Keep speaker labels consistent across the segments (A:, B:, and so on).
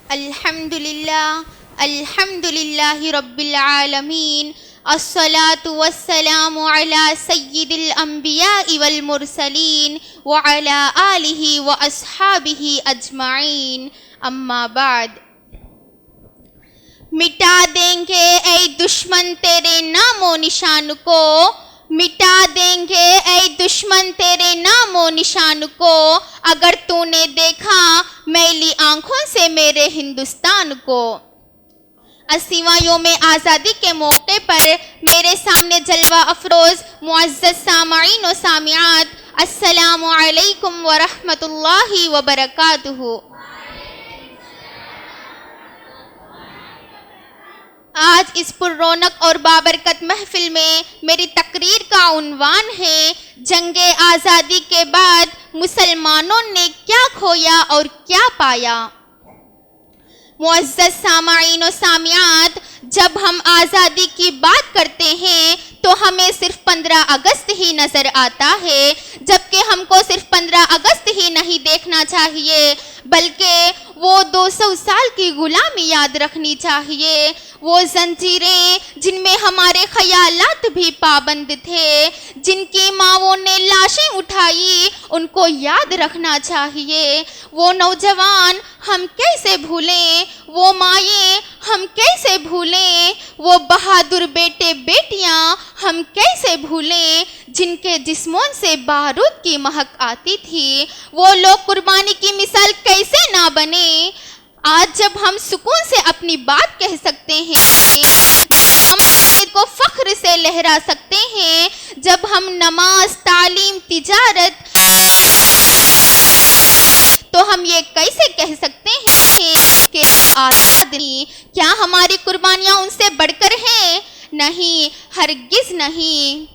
A: अल्हम्दुलिल्लाहि रब्बिल आलमीन अस्सलातु वस्सलामु अला सय्यिदिल अंबियाइ वल मुरसलीन व अला आलिहि व अस्हाबिहि अजमाइन अम्मा बाद। मिटा देंगे ऐ दुश्मन तेरे नामो निशान को, मिटा देंगे ऐ दुश्मन तेरे नामो निशान को, अगर तूने देखा मैली आंखों से मेरे हिंदुस्तान को। 80वां योम आज़ादी के मौके पर मेरे सामने जलवा अफरोज़ मुअज़्ज़ज़ सामईन व सामिआत, अस्सलामु अलैकुम व रहमतुल्लाहि व बरकातुहू। आज इस पुररौनक और बाबरकत महफिल में मेरी तकरीर का उन्वान है, जंगे आज़ादी के बाद मुसलमानों ने क्या खोया और क्या पाया। मुअज़्ज़ज़ सामईन व सामिआत, जब हम आज़ादी की बात करते हैं तो हमें सिर्फ 15 अगस्त ही नज़र आता है, जबकि हमको सिर्फ 15 अगस्त ही नहीं देखना चाहिए, बल्कि वो 200 साल की गुलामी याद रखनी चाहिए। वो जंजीरें जिनमें हमारे ख्यालात भी पाबंद थे, जिनकी माँओं ने लाशें उठाई, उनको याद रखना चाहिए। वो नौजवान हम कैसे भूलें, वो माएँ हम कैसे भूलें, वो बहादुर बेटे बेटियां हम कैसे भूलें, जिनके जिस्मों से बारूद की महक आती थी। वो लोग कुर्बानी की मिसाल कैसे ना बने। आज जब हम सुकून से अपनी बात कह सकते हैं, हम को फख्र से लहरा सकते हैं, जब हम नमाज, तालीम, तिजारत, तो हम ये कैसे कह सकते हैं कि आज़ाद नहीं। क्या हमारी कुर्बानियाँ उनसे बढ़कर हैं? नहीं, हरगिज़ नहीं।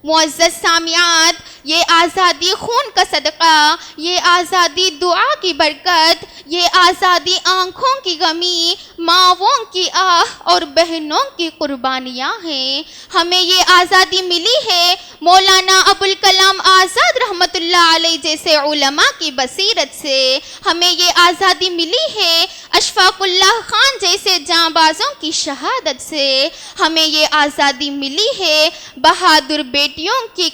A: मुअज़्ज़ज़ सामिआत, ये आज़ादी खून का सदका, ये आज़ादी दुआ की बरकत, ये आज़ादी आँखों की गमी, माँओं की आह और बहनों की कुर्बानियाँ हैं। हमें ये आज़ादी मिली है मौलाना अबुल कलाम आज़ाद रहमतुल्लाह अलैह जैसे उलमा की बसीरत से। हमें ये आज़ादी मिली है अशफाकुल्लाह खान जैसे जांबाजों की शहादत से। हमें ये आज़ादी मिली है बहादुर बेटियों की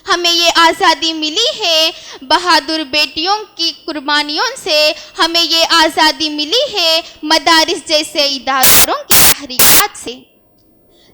A: हमें ये आज़ादी मिली है बहादुर बेटियों की कुर्बानियों से। हमें ये आज़ादी मिली है मदारिस जैसे इदारों की तहरीकात से।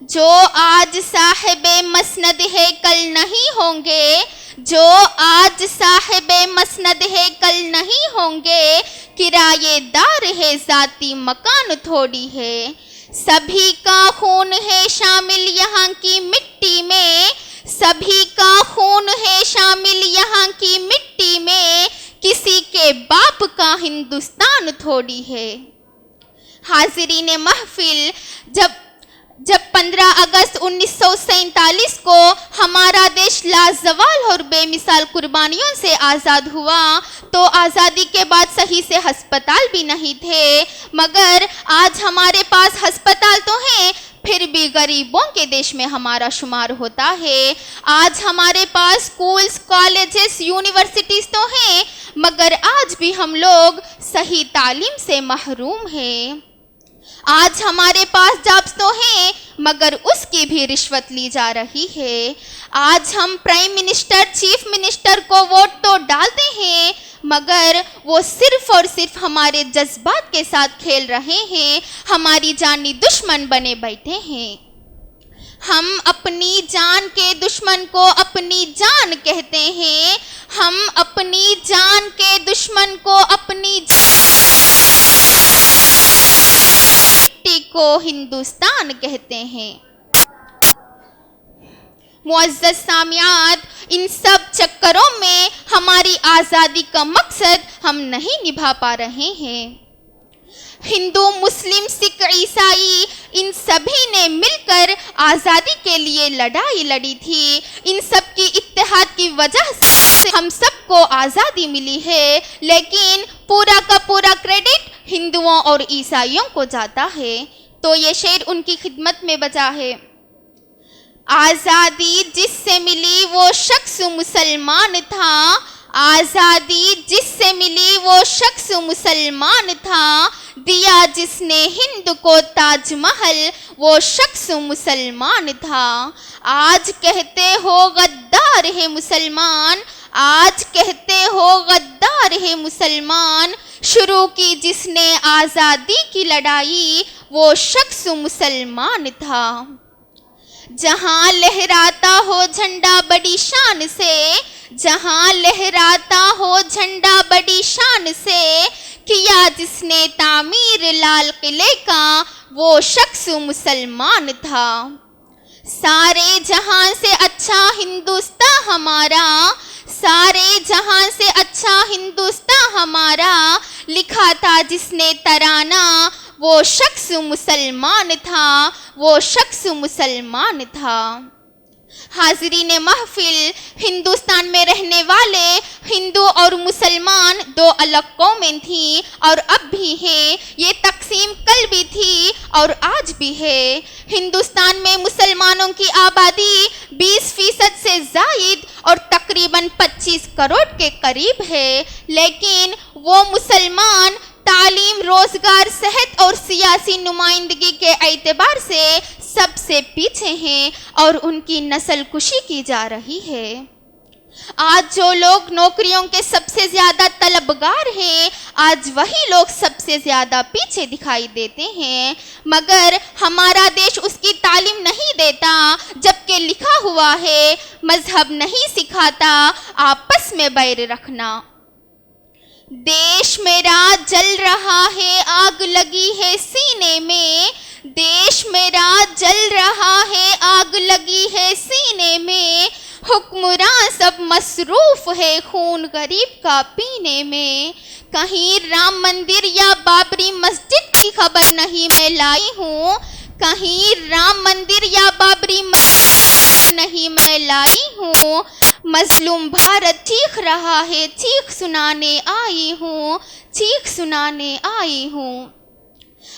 A: जो आज साहिबे मसनद है कल नहीं होंगे, जो आज साहिबे मसनद है कल नहीं होंगे, किराएदार है ज़ाती मकान थोड़ी है। सभी का खून है शामिल यहाँ की मिट्टी में, सभी का खून है शामिल यहाँ की मिट्टी में, किसी के बाप का हिंदुस्तान थोड़ी है। हाज़रीन महफिल, जब 15 अगस्त 1947 को हमारा देश लाजवाल और बेमिसाल कुर्बानियों से आज़ाद हुआ, तो आज़ादी के बाद सही से अस्पताल भी नहीं थे। मगर आज हमारे पास अस्पताल तो हैं, फिर भी गरीबों के देश में हमारा शुमार होता है। आज हमारे पास स्कूल्स, कॉलेजेस, यूनिवर्सिटीज़ तो हैं, मगर आज भी हम लोग सही तालीम से महरूम हैं। आज हमारे पास जॉब्स तो हैं, मगर उसकी भी रिश्वत ली जा रही है। आज हम प्राइम मिनिस्टर, चीफ मिनिस्टर को वोट तो डालते हैं, मगर वो सिर्फ और सिर्फ हमारे जज्बात के साथ खेल रहे हैं, हमारी जानी दुश्मन बने बैठे हैं। हम अपनी जान के दुश्मन को अपनी जान कहते हैं, हम अपनी जान के दुश्मन को अपनी मिट्टी को हिंदुस्तान कहते हैं। मुअज़्ज़ज़ सामिआत, इन सब चक्करों में हमारी आज़ादी का मकसद हम नहीं निभा पा रहे हैं। हिंदू, मुस्लिम, सिख, ईसाई, इन सभी ने मिलकर आज़ादी के लिए लड़ाई लड़ी थी। इन सब की इत्तेहाद की वजह से हम सबको आज़ादी मिली है, लेकिन पूरा का पूरा क्रेडिट हिंदुओं और ईसाइयों को जाता है। तो ये शेर उनकी खिदमत में बजा है। आज़ादी जिससे मिली वो शख्स मुसलमान था, आजादी जिससे मिली वो शख्स मुसलमान था, दिया जिसने हिंद को ताजमहल वो शख्स मुसलमान था। आज कहते हो गद्दार है मुसलमान, आज कहते हो गद्दार है मुसलमान, शुरू की जिसने आज़ादी की लड़ाई वो शख्स मुसलमान था। जहां लहराता हो झंडा बड़ी शान से, जहां लहराता हो झंडा बड़ी शान से, किया जिसने तामीर लाल किले का वो शख्स मुसलमान था। सारे जहां से अच्छा हिंदुस्तान हमारा, सारे जहां से अच्छा हिंदुस्तान हमारा, लिखा था जिसने तराना वो शख्स मुसलमान था, वो शख्स मुसलमान था। हाज़रीन महफिल, हिंदुस्तान में रहने वाले हिंदू और मुसलमान दो अलग कौमें थीं और अब भी है। ये तकसीम कल भी थी और आज भी है। हिंदुस्तान में मुसलमानों की आबादी 20% से ज़ायद और तकरीबन 25 करोड़ के करीब है, लेकिन वो मुसलमान तालीम, रोजगार, सेहत और सियासी नुमाइंदगी के एतबार से सबसे पीछे हैं और उनकी नस्ल कुशी की जा रही है। आज जो लोग नौकरियों के सबसे ज़्यादा तलबगार हैं, आज वही लोग सबसे ज़्यादा पीछे दिखाई देते हैं। मगर हमारा देश उसकी तालीम नहीं देता, जबकि लिखा हुआ है मजहब नहीं सिखाता आपस में बैर रखना। देश मेरा जल रहा है, आग लगी है सीने में, देश मेरा जल रहा है, आग लगी है सीने में, हुक्मरान सब मसरूफ है खून गरीब का पीने में। कहीं राम मंदिर या बाबरी मस्जिद की खबर नहीं मैं लाई हूँ, कहीं राम मंदिर या बाबरी मस्जिद नहीं मैं लाई हूँ। मजलूम भारत चीख रहा है, चीख सुनाने आई हूँ, चीख सुनाने आई हूँ।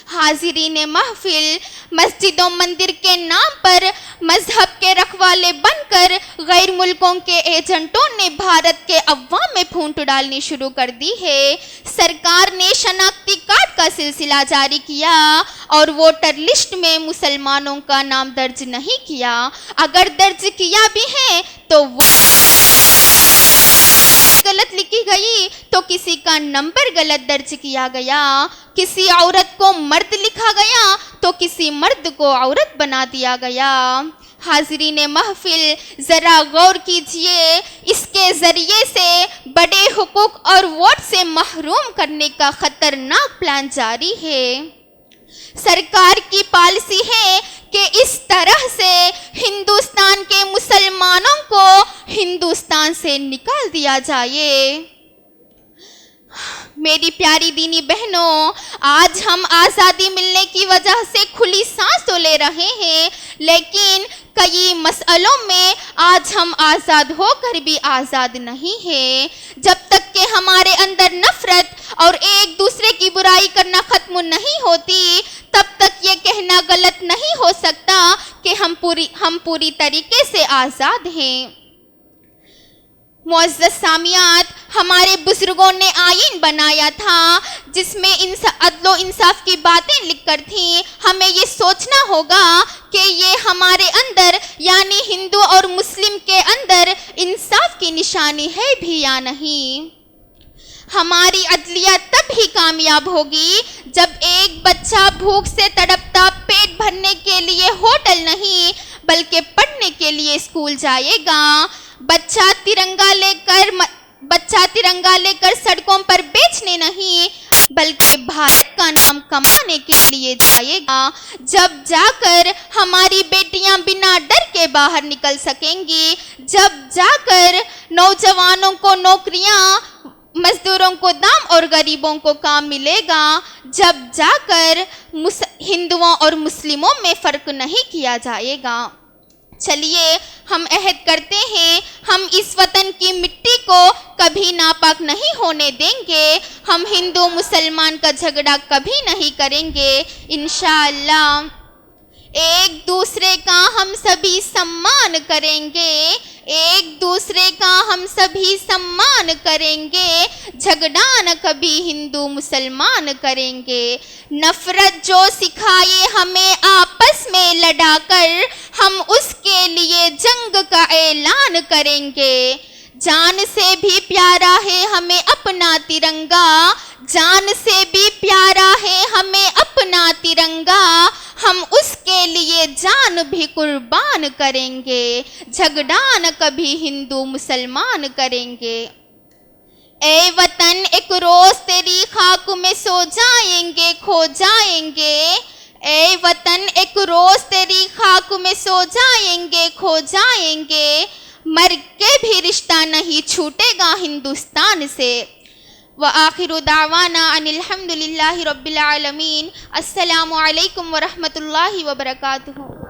A: हाज़रीन महफिल, मस्जिदों मंदिर के नाम पर मजहब के रखवाले बनकर गैर मुल्कों के एजेंटों ने भारत के अवाम में फूंट डालनी शुरू कर दी है। सरकार ने शनाख्ती कार्ड का सिलसिला जारी किया और वोटर लिस्ट में मुसलमानों का नाम दर्ज नहीं किया। अगर दर्ज किया भी है तो वो गलत लिखी गई तो किसी का नंबर गलत दर्ज किया गया, किसी औरत को मर्द लिखा गया तो किसी मर्द को औरत बना दिया गया। हाज़रीन महफिल, ज़रा गौर कीजिए, इसके ज़रिए से बड़े हुकूक और वोट से महरूम करने का ख़तरनाक प्लान जारी है। सरकार की पॉलिसी है कि इस तरह से हिंदुस्तान के मुसलमानों को हिंदुस्तान से निकाल दिया जाए। मेरी प्यारी दीनी बहनों, आज हम आज़ादी मिलने की वजह से खुली सांस तो ले रहे हैं, लेकिन कई मसलों में आज हम आज़ाद होकर भी आज़ाद नहीं हैं। जब तक कि हमारे अंदर नफरत और एक दूसरे की बुराई करना ख़त्म नहीं होती, तब तक ये कहना गलत नहीं हो सकता कि हम पूरी तरीके से आज़ाद हैं। मुअज़्ज़ज़ सामियात, हमारे बुजुर्गों ने आईन बनाया था जिसमें अदलो इंसाफ की बातें लिखकर थीं। हमें ये सोचना होगा कि ये हमारे अंदर यानी हिंदू और मुस्लिम के अंदर इंसाफ की निशानी है भी या नहीं। हमारी अदलिया तब ही कामयाब होगी जब एक बच्चा भूख से तड़पता पेट भरने के लिए होटल नहीं बल्कि पढ़ने के लिए स्कूल जाएगा। बच्चा तिरंगा लेकर सड़कों पर बेचने नहीं बल्कि भारत का नाम कमाने के लिए जाएगा। जब जाकर हमारी बेटियां बिना डर के बाहर निकल सकेंगी, जब जाकर नौजवानों को नौकरियां, मजदूरों को दाम और गरीबों को काम मिलेगा, जब जाकर हिंदुओं और मुस्लिमों में फ़र्क नहीं किया जाएगा। चलिए हम अहद करते हैं, हम इस वतन की मिट्टी को कभी नापाक नहीं होने देंगे। हम हिंदू मुसलमान का झगड़ा कभी नहीं करेंगे इंशाअल्लाह। एक दूसरे का हम सभी सम्मान करेंगे, एक दूसरे का हम सभी सम्मान करेंगे, झगड़ा न कभी हिंदू मुसलमान करेंगे। नफरत जो सिखाए हमें आपस में लड़ाकर, हम उसके लिए जंग का ऐलान करेंगे। जान से भी प्यारा है हमें अपना तिरंगा, जान से भी प्यारा है हमें अपना तिरंगा, हम उसके लिए जान भी कुर्बान करेंगे, झगड़ा न कभी हिंदू मुसलमान करेंगे। ए वतन एक रोज तेरी खाक में सो जाएंगे, खो जाएंगे। ए वतन एक रोज तेरी खाक में सो जाएंगे, खो जाएंगे। मर के भी रिश्ता नहीं छूटेगा हिंदुस्तान से। व आखिरु दावाना अनिल हम्दुलिल्लाहि रब्बिल आलमीन। अस्सलामु अलैकुम व रहमतुल्लाहि व बरकातुहू।